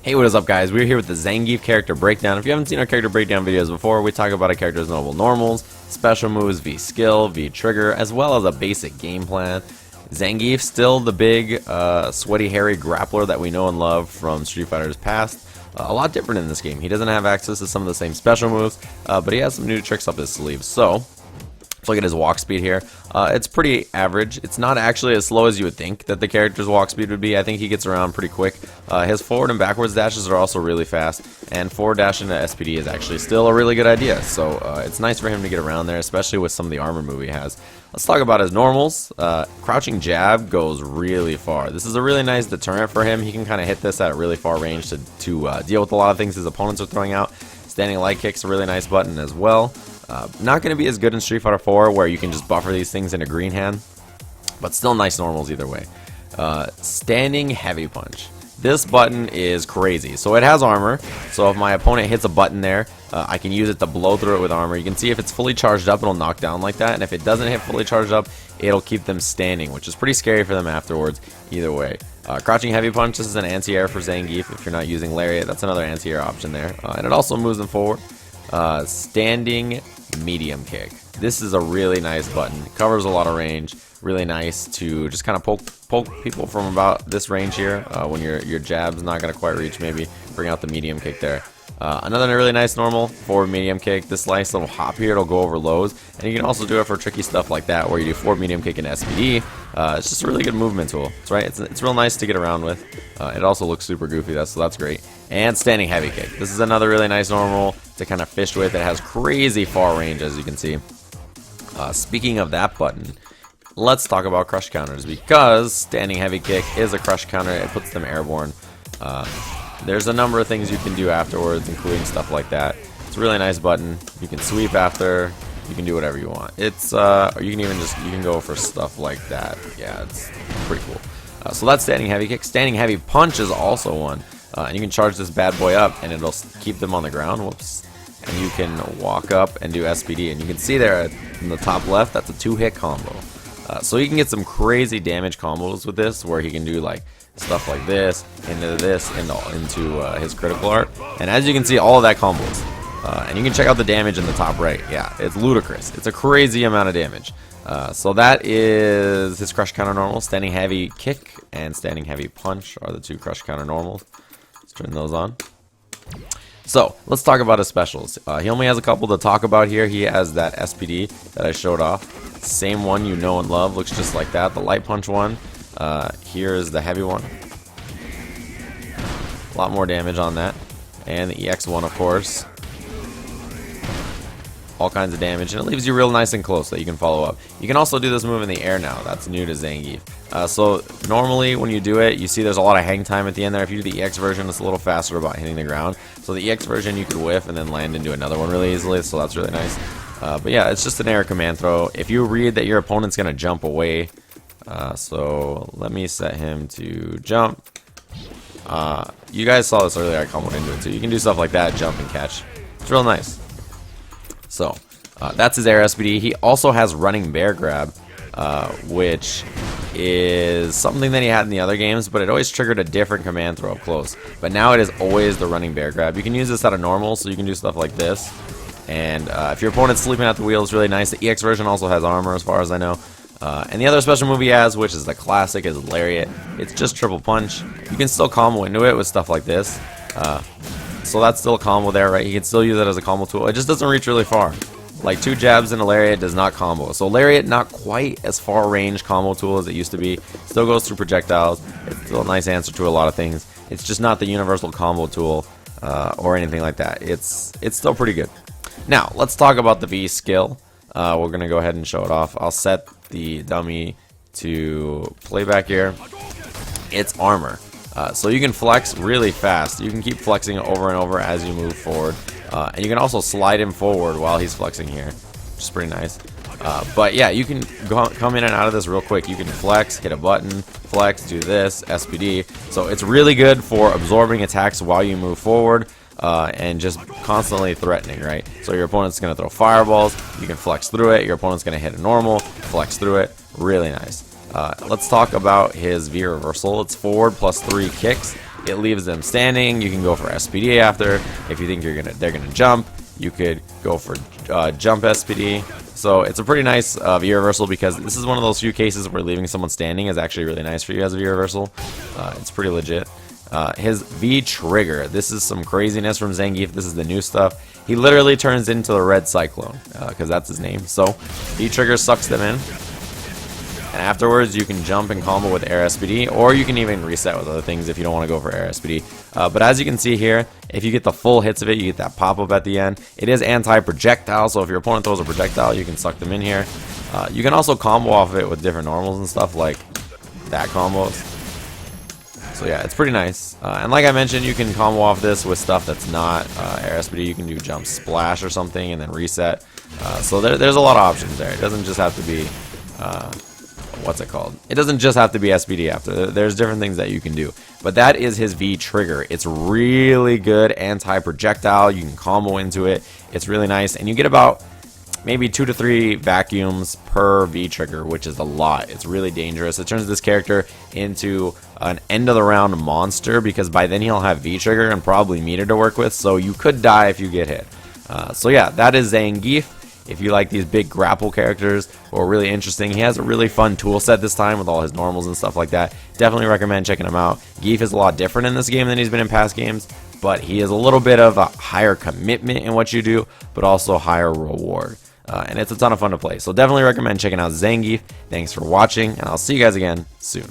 Hey, what is up, guys? We're here with the Zangief character breakdown. If you haven't seen our character breakdown videos before, we talk about a character's notable normals, special moves, V skill, V trigger, as well as a basic game plan. Zangief, still the big, sweaty, hairy grappler that we know and love from Street Fighter's past. A lot different in this game. He doesn't have access to some of the same special moves, but he has some new tricks up his sleeve. So, let's look at his walk speed here. It's pretty average. It's not actually as slow as you would think that the character's walk speed would be. I think he gets around pretty quick. His forward and backwards dashes are also really fast, and forward dash into SPD is actually still a really good idea. So it's nice for him to get around there, especially with some of the armor move he has. Let's talk about his normals. Crouching jab goes really far. This is a really nice deterrent for him. He can kind of hit this at a really far range to deal with a lot of things his opponents are throwing out. Standing light kick's a really nice button as well. Not going to be as good in Street Fighter 4 where you can just buffer these things in a green hand, but still nice normals either way. Standing heavy punch. This button is crazy. So it has armor, so if my opponent hits a button there, I can use it to blow through it with armor. You can see if it's fully charged up, it'll knock down like that, and if it doesn't hit fully charged up, it'll keep them standing, which is pretty scary for them afterwards either way. Crouching heavy punch, this is an anti-air for Zangief. If you're not using Lariat, that's another anti-air option there, and it also moves them forward. Standing medium kick. This is a really nice button. It covers a lot of range. Really nice to just kind of poke people from about this range here when your jab's not going to quite reach. Maybe bring out the medium kick there. Another really nice normal forward medium kick. This nice little hop here, it'll go over lows, and you can also do it for tricky stuff like that where you do forward medium kick and SPD. It's just a really good movement tool. That's right. It's real nice to get around with. It also looks super goofy, so that's great. And standing heavy kick. This is another really nice normal to kind of fish with. It has crazy far range, as you can see. Speaking of that button, let's talk about crush counters, because standing heavy kick is a crush counter. It puts them airborne. There's a number of things you can do afterwards, including stuff like that. It's a really nice button. You can sweep after. You can do whatever you want. It's or you can even you can go for stuff like that. Yeah, it's pretty cool. So that's standing heavy kick. Standing heavy punch is also one, and you can charge this bad boy up, and it'll keep them on the ground. Whoops. And you can walk up and do SPD, and you can see there in the top left, that's a 2-hit combo. So he can get some crazy damage combos with this, where he can do like stuff like this, into this, into his critical art. And as you can see, all of that combos. And you can check out the damage in the top right. Yeah, it's ludicrous. It's a crazy amount of damage. So that is his crush counter normal. Standing heavy kick and standing heavy punch are the two crush counter normals. Let's turn those on. So let's talk about his specials. He only has a couple to talk about here. He has that SPD that I showed off. Same one you know and love. Looks just like that. The light punch one. Here's the heavy one. A lot more damage on that. And the EX one, of course. All kinds of damage, and it leaves you real nice and close that you can follow up. You can also do this move in the air now. That's new to Zangief. So normally when you do it, you see there's a lot of hang time at the end there. If you do the EX version, it's a little faster about hitting the ground. So the EX version, you could whiff and then land into another one really easily, so that's really nice. But yeah, it's just an air command throw. If you read that your opponent's going to jump away, so let me set him to jump. You guys saw this earlier, I comboed into it too. You can do stuff like that, jump and catch. It's real nice. So, that's his air SPD. He also has running bear grab, which is something that he had in the other games, but it always triggered a different command throw up close. But now it is always the running bear grab. You can use this out of normal, so you can do stuff like this. And if your opponent's sleeping at the wheel, it's really nice. The EX version also has armor, as far as I know. And the other special move he has, which is the classic, is Lariat. It's just triple punch. You can still combo into it with stuff like this. So that's still a combo there, right? You can still use it as a combo tool. It just doesn't reach really far. Like 2 jabs and a Lariat does not combo. So Lariat, not quite as far range combo tool as it used to be. Still goes through projectiles. It's still a nice answer to a lot of things. It's just not the universal combo tool or anything like that. It's still pretty good. Now, let's talk about the V skill. We're going to go ahead and show it off. I'll set the dummy to playback here. It's armor. So you can flex really fast. You can keep flexing over and over as you move forward. And you can also slide him forward while he's flexing here, which is pretty nice. But yeah, you can come in and out of this real quick. You can flex, hit a button, flex, do this, SPD. So it's really good for absorbing attacks while you move forward and just constantly threatening, right? So your opponent's going to throw fireballs. You can flex through it. Your opponent's going to hit a normal, flex through it. Really nice. Let's talk about his V reversal. It's forward plus 3 kicks. it leaves them standing. You can go for SPD after. If you think they're gonna jump, you could go for jump SPD. So it's a pretty nice V reversal, because this is one of those few cases where leaving someone standing is actually really nice for you as a V reversal. It's pretty legit. His V trigger. This is some craziness from Zangief. This is the new stuff. He literally turns into the red cyclone, because that's his name. So V trigger sucks them in. And afterwards, you can jump and combo with air SPD, or you can even reset with other things if you don't want to go for air SPD. But as you can see here, if you get the full hits of it, you get that pop-up at the end. It is anti-projectile, so if your opponent throws a projectile, you can suck them in here. You can also combo off of it with different normals and stuff, like that combos. So yeah, it's pretty nice. And like I mentioned, you can combo off this with stuff that's not air SPD. You can do jump splash or something and then reset. So there's a lot of options there. It doesn't just have to be... what's it called? It doesn't just have to be SPD after. There's different things that you can do. But that is his V trigger. It's really good anti-projectile. You can combo into it. It's really nice. And you get about maybe 2 to 3 vacuums per V trigger, which is a lot. It's really dangerous. It turns this character into an end of the round monster, because by then he'll have V trigger and probably meter to work with. So you could die if you get hit. So yeah, that is Zangief. If you like these big grapple characters who are really interesting, he has a really fun tool set this time with all his normals and stuff like that. Definitely recommend checking him out. Gief is a lot different in this game than he's been in past games, but he is a little bit of a higher commitment in what you do, but also higher reward. And it's a ton of fun to play. So definitely recommend checking out Zangief. Thanks for watching, and I'll see you guys again soon.